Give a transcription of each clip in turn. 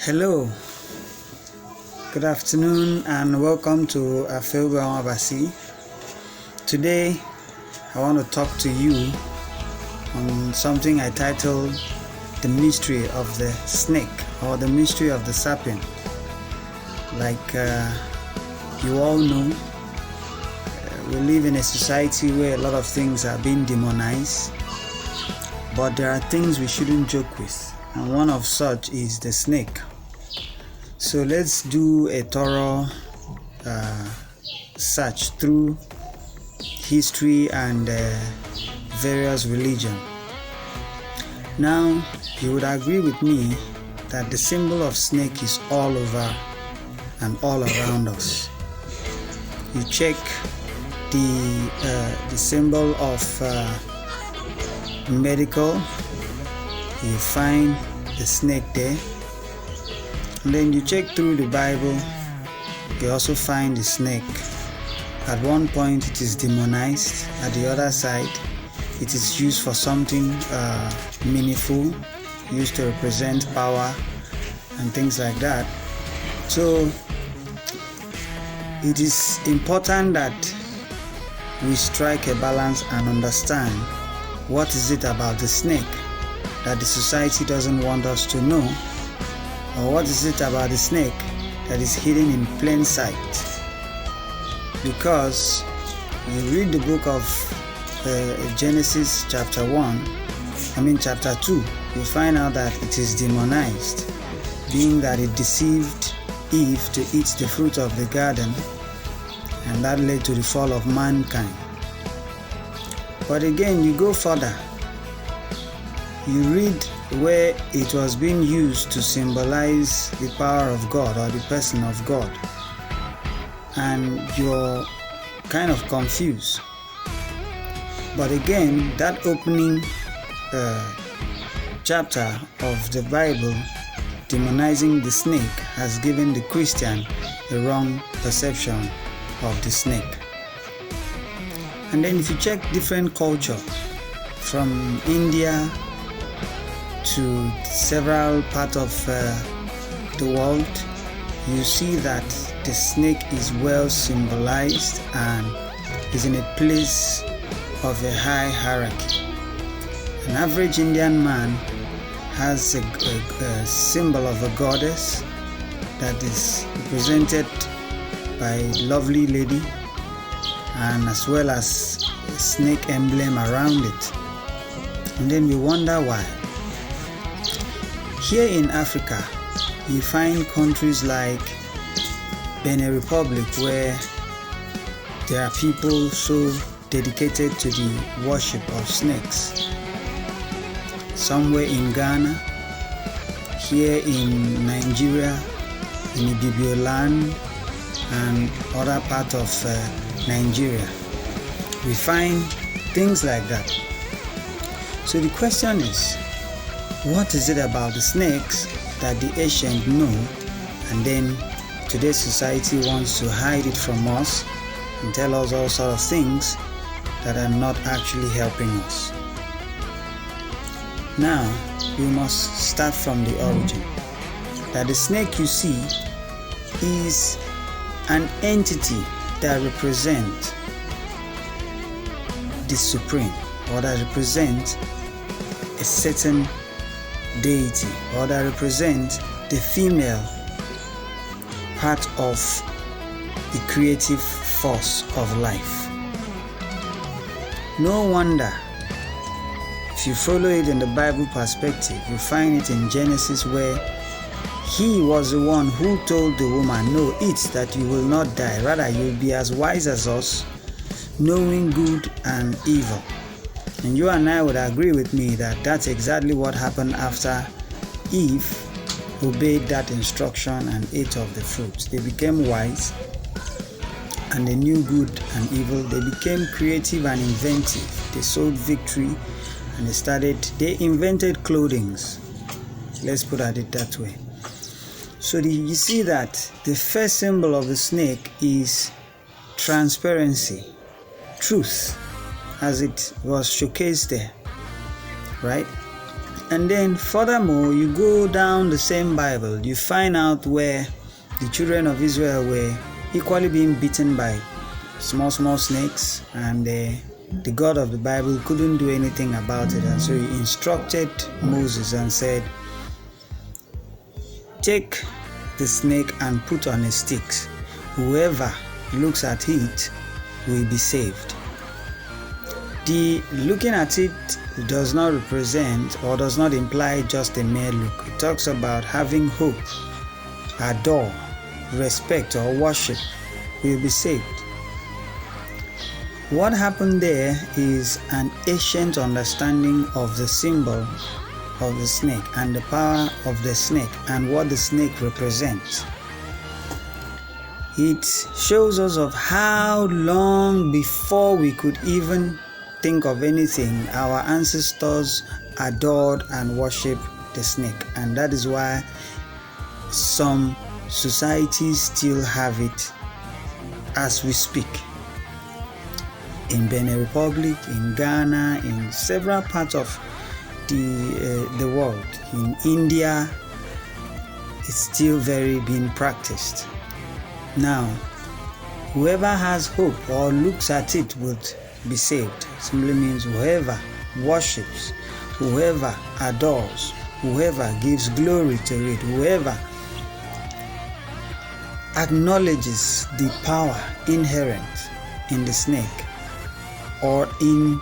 Hello, good afternoon, and welcome to Afilgo Abasi. Today, I want to talk to you on something I titled The Mystery of the Snake, or the Mystery of the Serpent. Like you all know, we live in a society where a lot of things are being demonized, but there are things we shouldn't joke with, and one of such is the snake. So let's do a thorough search through history and various religions. Now, you would agree with me that the symbol of snake is all over and all around us. You check the symbol of medical, you find the snake there. And then you check through the Bible, you also find the snake. At one point it is demonized, at the other side it is used for something meaningful, used to represent power and things like that. So it is important that we strike a balance and understand what is it about the snake that the society doesn't want us to know, or what is it about the snake that is hidden in plain sight. Because you read the book of Genesis chapter 2, you find out that it is demonized, being that it deceived Eve to eat the fruit of the garden, and that led to the fall of mankind. But again, you go further, you read where it was being used to symbolize the power of God or the person of God, and you're kind of confused. But again, that opening chapter of the Bible demonizing the snake has given the Christian a wrong perception of the snake. And then if you check different culture, from India to several parts of the world, you see that the snake is well symbolized and is in a place of a high hierarchy. An average Indian man has a symbol of a goddess that is represented by a lovely lady, and as well as a snake emblem around it. And then we wonder why. Here in Africa, you find countries like Benin Republic where there are people so dedicated to the worship of snakes. Somewhere in Ghana, here in Nigeria, in Ibibio land, and other parts of Nigeria, we find things like that. So the question is, what is it about the snakes that the ancients know, and then today's society wants to hide it from us and tell us all sorts of things that are not actually helping us? Now, we must start from the origin. That the snake you see is an entity that represents the supreme, or that represents a certain deity, or that represents the female part of the creative force of life. No wonder, if you follow it in the Bible perspective, you find it in Genesis where he was the one who told the woman, "No, eat that you will not die, rather you will be as wise as us, knowing good and evil." And you and I would agree with me that that's exactly what happened after Eve obeyed that instruction and ate of the fruit. They became wise, and they knew good and evil. They became creative and inventive. They sought victory, and they invented clothing. Let's put it that way. So you see that the first symbol of the snake is transparency, truth, as it was showcased there, right? And then furthermore, you go down the same Bible, you find out where the children of Israel were equally being beaten by small snakes, and the God of the Bible couldn't do anything about it. And so he instructed Moses and said, take the snake and put on a stick. Whoever looks at it will be saved. The looking at it does not represent or does not imply just a mere look. It talks about having hope, adore, respect, or worship will be saved. What happened there is an ancient understanding of the symbol of the snake and the power of the snake and what the snake represents. It shows us of how long before we could even think of anything, our ancestors adored and worshipped the snake, and that is why some societies still have it as we speak. In Benin Republic, in Ghana, in several parts of the world, in India, it's still very being practiced. Now, whoever has hope or looks at it would be saved. Simply means whoever worships, whoever adores, whoever gives glory to it, whoever acknowledges the power inherent in the snake or in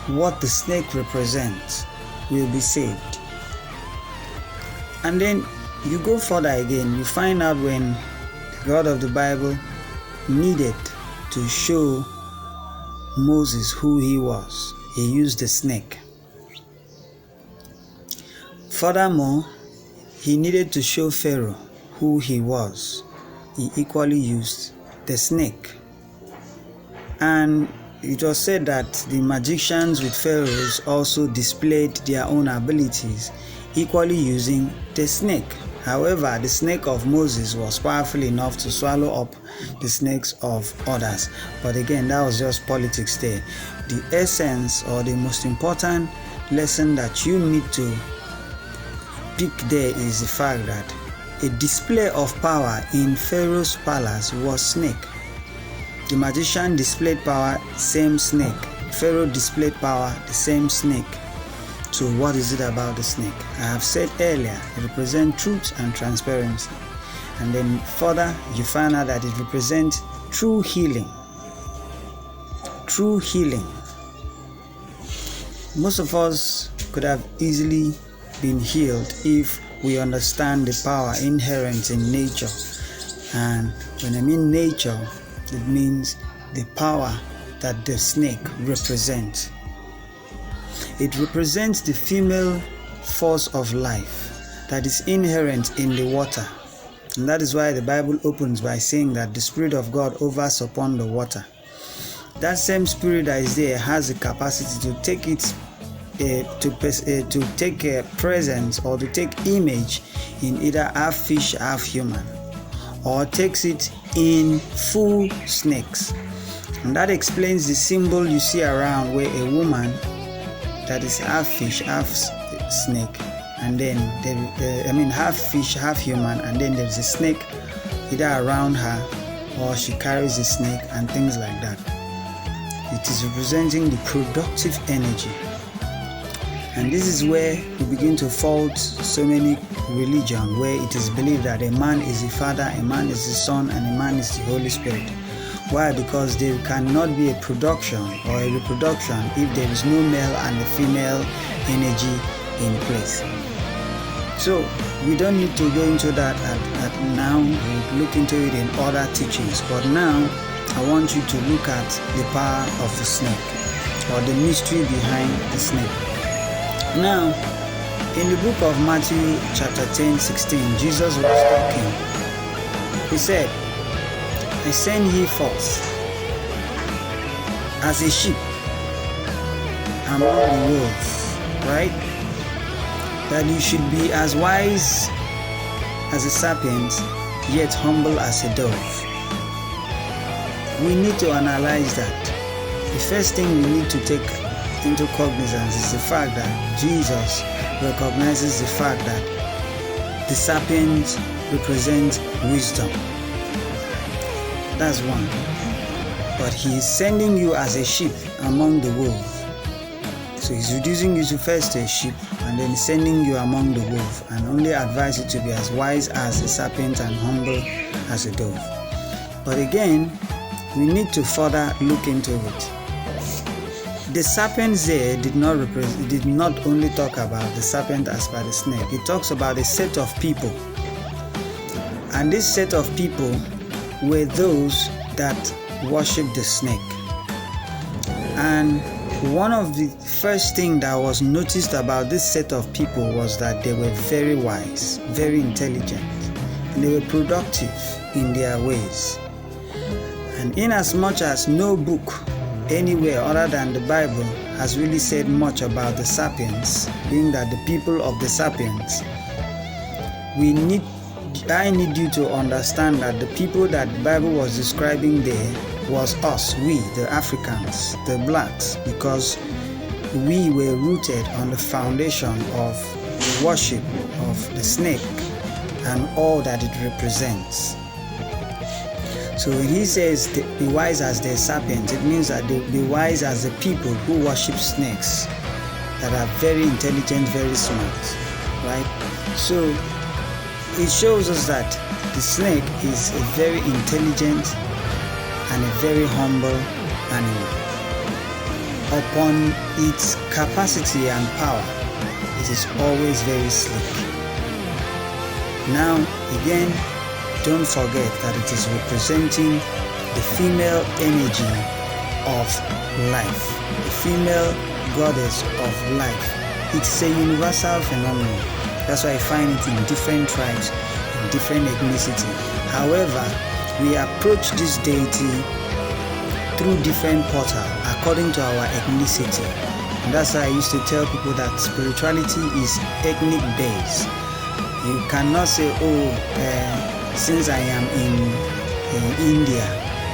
what the snake represents will be saved. And then you go further again, you find out when the God of the Bible needed to show Moses who he was, he used the snake. Furthermore, he needed to show Pharaoh who he was. He equally used the snake. And it was said that the magicians with pharaohs also displayed their own abilities, equally using the snake. However, the snake of Moses was powerful enough to swallow up the snakes of others. But again, that was just politics there. The essence or the most important lesson that you need to pick there is the fact that a display of power in Pharaoh's palace was snake. The magician displayed power, same snake. Pharaoh displayed power, the same snake. So what is it about the snake? I have said earlier, it represents truth and transparency. And then further, you find out that it represents true healing. True healing. Most of us could have easily been healed if we understand the power inherent in nature. And when I mean nature, it means the power that the snake represents. It represents the female force of life that is inherent in the water. And that is why the Bible opens by saying that the Spirit of God hovers upon the water. That same Spirit that is there has the capacity to take it, to take a presence or to take image in either half fish, half human, or takes it in full snakes. And that explains the symbol you see around where a woman that is half fish, half snake, and then half fish, half human, and then there's a snake either around her or she carries a snake and things like that. It is representing the productive energy. And this is where we begin to fault so many religions, where it is believed that a man is the Father, a man is the Son, and a man is the Holy Spirit. Why? Because there cannot be a production or a reproduction if there is no male and the female energy in place. So we don't need to go into that at now. We'll look into it in other teachings. But now I want you to look at the power of the snake or the mystery behind the snake. Now, in the book of Matthew chapter 10:16, Jesus was talking. He said, I send ye forth as a sheep among the wolves, right? That you should be as wise as a serpent, yet humble as a dove. We need to analyze that. The first thing we need to take into cognizance is the fact that Jesus recognizes the fact that the serpent represents wisdom. That's one. But he is sending you as a sheep among the wolves. So he's reducing you to first a sheep, and then sending you among the wolf, and only advise you to be as wise as a serpent and humble as a dove. But again, we need to further look into it. The serpent there did not only talk about the serpent as per the snake. It talks about a set of people. And this set of people were those that worship the snake. And one of the first things that was noticed about this set of people was that they were very wise, very intelligent, and they were productive in their ways. And inasmuch as no book anywhere other than the Bible has really said much about the sapiens, being that the people of the sapiens, I need you to understand that the people that the Bible was describing there was us, we, the Africans, the blacks, because we were rooted on the foundation of the worship of the snake and all that it represents. So when he says be wise as the serpent, it means that they be wise as the people who worship snakes, that are very intelligent, very smart, right? So it shows us that the snake is a very intelligent and a very humble animal. Upon its capacity and power, it is always very slick. Now, again, don't forget that it is representing the female energy of life, the female goddess of life. It's a universal phenomenon. That's why I find it in different tribes, in different ethnicity. However, we approach this deity through different portals according to our ethnicity. And that's why I used to tell people that spirituality is ethnic based. You cannot say, since I am in India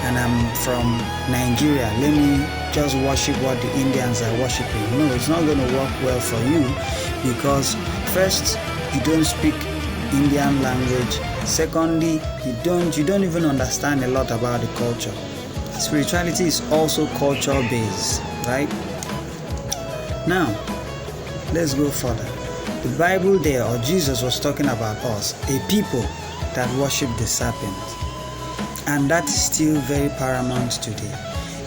and I'm from Nigeria, let me just worship what the Indians are worshiping. No, it's not going to work well for you, because first, you don't speak Indian language. Secondly, you don't even understand a lot about the culture. Spirituality is also culture based, right? Now, let's go further. The Bible there, or Jesus was talking about us, a people that worship the serpent. And that is still very paramount today.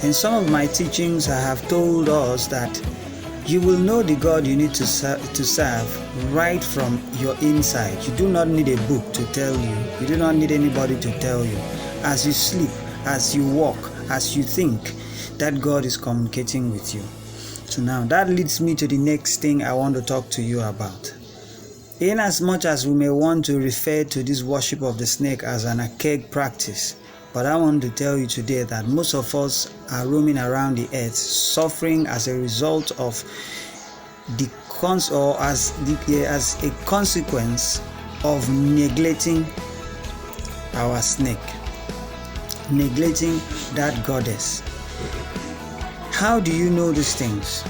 In some of my teachings, I have told us that you will know the God you need to serve right from your inside. You do not need a book to tell you. You do not need anybody to tell you. As you sleep, as you walk, as you think, that God is communicating with you. So now that leads me to the next thing I want to talk to you about. In as much as we may want to refer to this worship of the snake as an archaic practice, but I want to tell you today that most of us are roaming around the earth suffering as a result of as a consequence of neglecting our snake, neglecting that goddess. How do you know these things?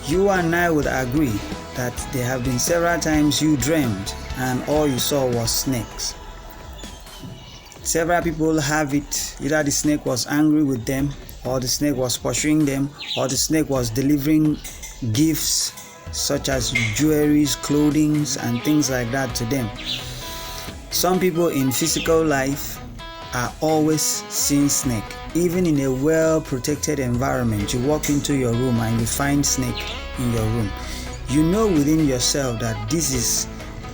You and I would agree that there have been several times you dreamed and all you saw was snakes. Several people have it, either the snake was angry with them, or the snake was pursuing them, or the snake was delivering gifts such as jewelries, clothing, and things like that to them. Some people in physical life are always seeing snake. Even in a well-protected environment, you walk into your room and you find snake in your room. You know within yourself that this is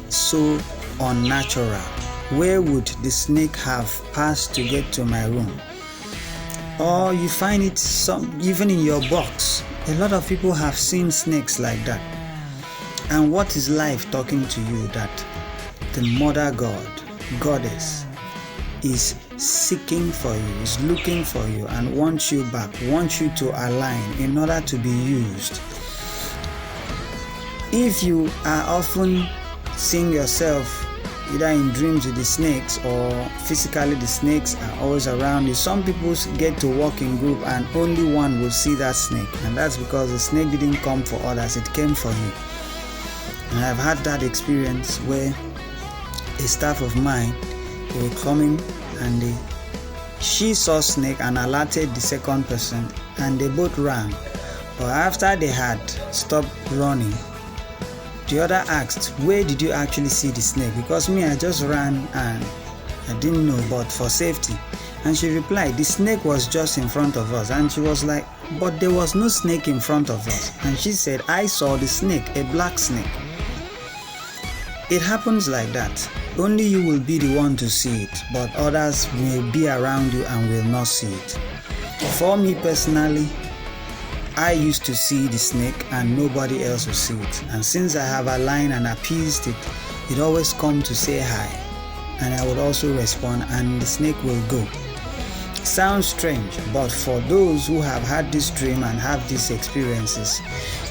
so unnatural. Where would the snake have passed to get to my room? Or you find it even in your box. A lot of people have seen snakes like that. And what is life talking to you? That the mother god, goddess, is seeking for you, is looking for you, and wants you back, wants you to align in order to be used. If you are often seeing yourself either in dreams with the snakes or physically the snakes are always around you. Some people get to walk in group and only one will see that snake, and that's because the snake didn't come for others, it came for you. And I've had that experience where a staff of mine, they were coming and she saw snake and alerted the second person, and they both ran. But after they had stopped running, the other asked, "Where did you actually see the snake?" Because me, I just ran and I didn't know, but for safety. And she replied, "The snake was just in front of us." And she was like, "But there was no snake in front of us." And she said, "I saw the snake, a black snake." It happens like that. Only you will be the one to see it, but others will be around you and will not see it. For me personally, I used to see the snake and nobody else will see it. And since I have aligned and appeased it, it always comes to say hi. And I would also respond and the snake will go. Sounds strange, but for those who have had this dream and have these experiences,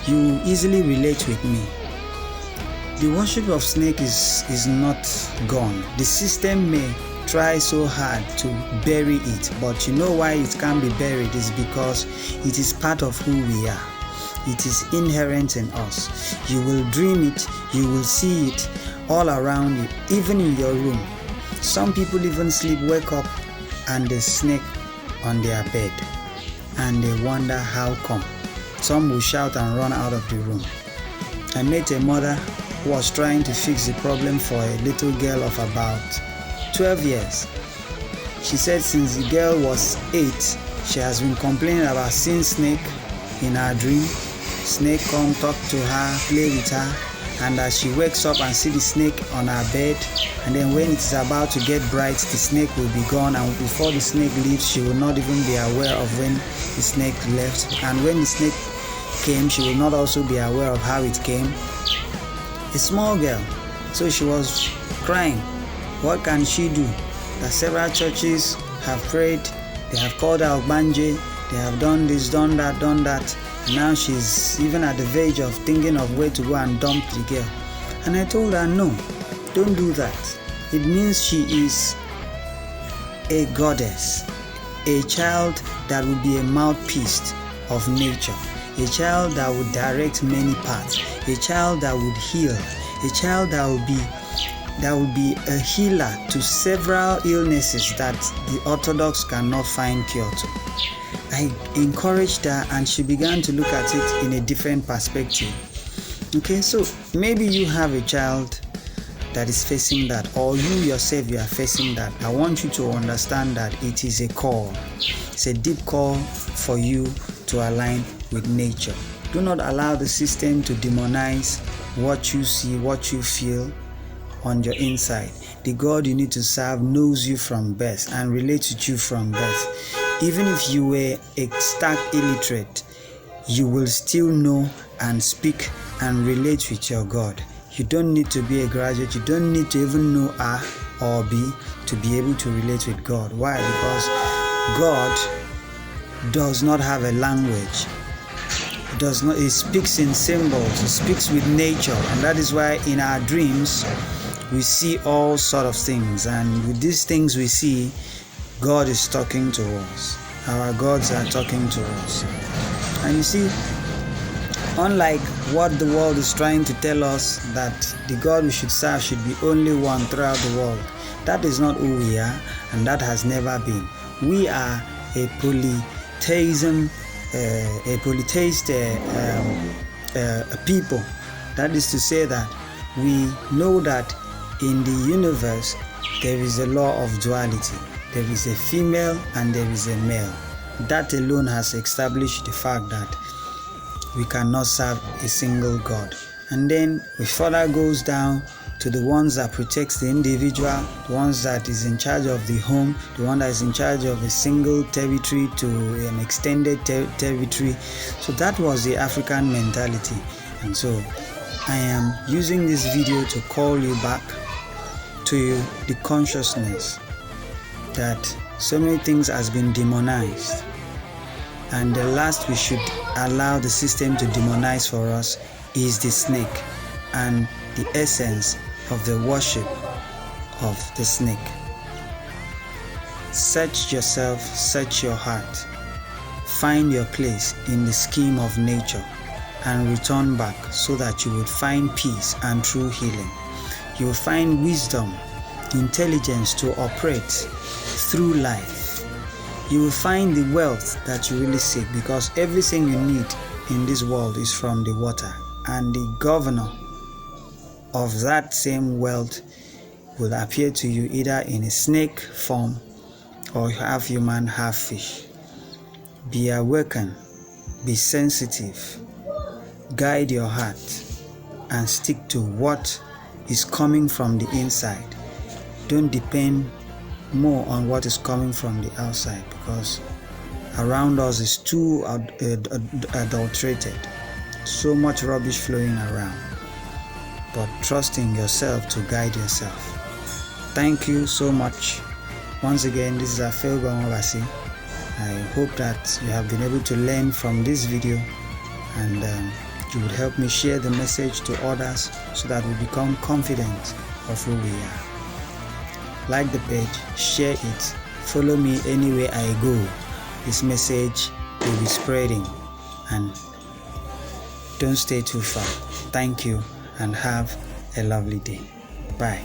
you easily relate with me. The worship of snake is not gone. The system may try so hard to bury it, but you know why it can't be buried is because it is part of who we are. It is inherent in us. You will dream it, you will see it all around you, even in your room. Some people even sleep, wake up, and there's snake on their bed, and they wonder how come. Some will shout and run out of the room. I met a mother who was trying to fix the problem for a little girl of about 12 years. She said since the girl was 8, she has been complaining about seeing snake in her dream. Snake come talk to her, play with her, and as she wakes up and see the snake on her bed, and then when it is about to get bright, the snake will be gone, and before the snake leaves, she will not even be aware of when the snake left, and when the snake came, she will not also be aware of how it came. A small girl, so she was crying. What can she do? That several churches have prayed, they have called her Ogbanje, they have done this, done that, and now she's even at the verge of thinking of where to go and dump the girl. And I told her, no, don't do that. It means she is a goddess, a child that will be a mouthpiece of nature, a child that would direct many paths, a child that would heal, a child that would be a healer to several illnesses that the Orthodox cannot find cure to. I encouraged her and she began to look at it in a different perspective. Okay, so maybe you have a child that is facing that, or you yourself, you are facing that. I want you to understand that it is a call. It's a deep call for you to align with nature. Do not allow the system to demonize what you see, what you feel on your inside. The God you need to serve knows you from birth and relates with you from birth. Even if you were a stark illiterate, you will still know and speak and relate with your God. You don't need to be a graduate. You don't need to even know A or B to be able to relate with God. Why? Because God does not have a language. He speaks in symbols. He speaks with nature, and that is why in our dreams we see all sort of things, and with these things we see, God is talking to us. Our gods are talking to us. And you see, unlike what the world is trying to tell us, that the God we should serve should be only one throughout the world, that is not who we are, and that has never been. We are a polytheism, a polytheist people. That is to say that we know that in the universe there is a law of duality. There is a female and there is a male. That alone has established the fact that we cannot serve a single God. And then it further goes down to the ones that protects the individual, the ones that is in charge of the home, the one that is in charge of a single territory to an extended territory. So that was the African mentality. And so I am using this video to call you back to the consciousness that so many things has been demonized, and the last we should allow the system to demonize for us is the snake and the essence of the worship of the snake. Search yourself, search your heart, find your place in the scheme of nature, and return back so that you would find peace and true healing. You will find wisdom, intelligence to operate through life. You will find the wealth that you really seek, because everything you need in this world is from the water, and the governor of that same wealth will appear to you either in a snake form or half human, half fish. Be awakened, be sensitive, guide your heart, and stick to what is coming from the inside. Don't depend more on what is coming from the outside, because around us is too adulterated, so much rubbish flowing around. But trust in yourself to guide yourself. Thank you so much. Once again, this is Afel Gwamabasi. I hope that you have been able to learn from this video, and you would help me share the message to others so that we become confident of who we are. Like the page, share it, follow me anywhere I go. This message will be spreading, and don't stay too far. Thank you and have a lovely day. Bye.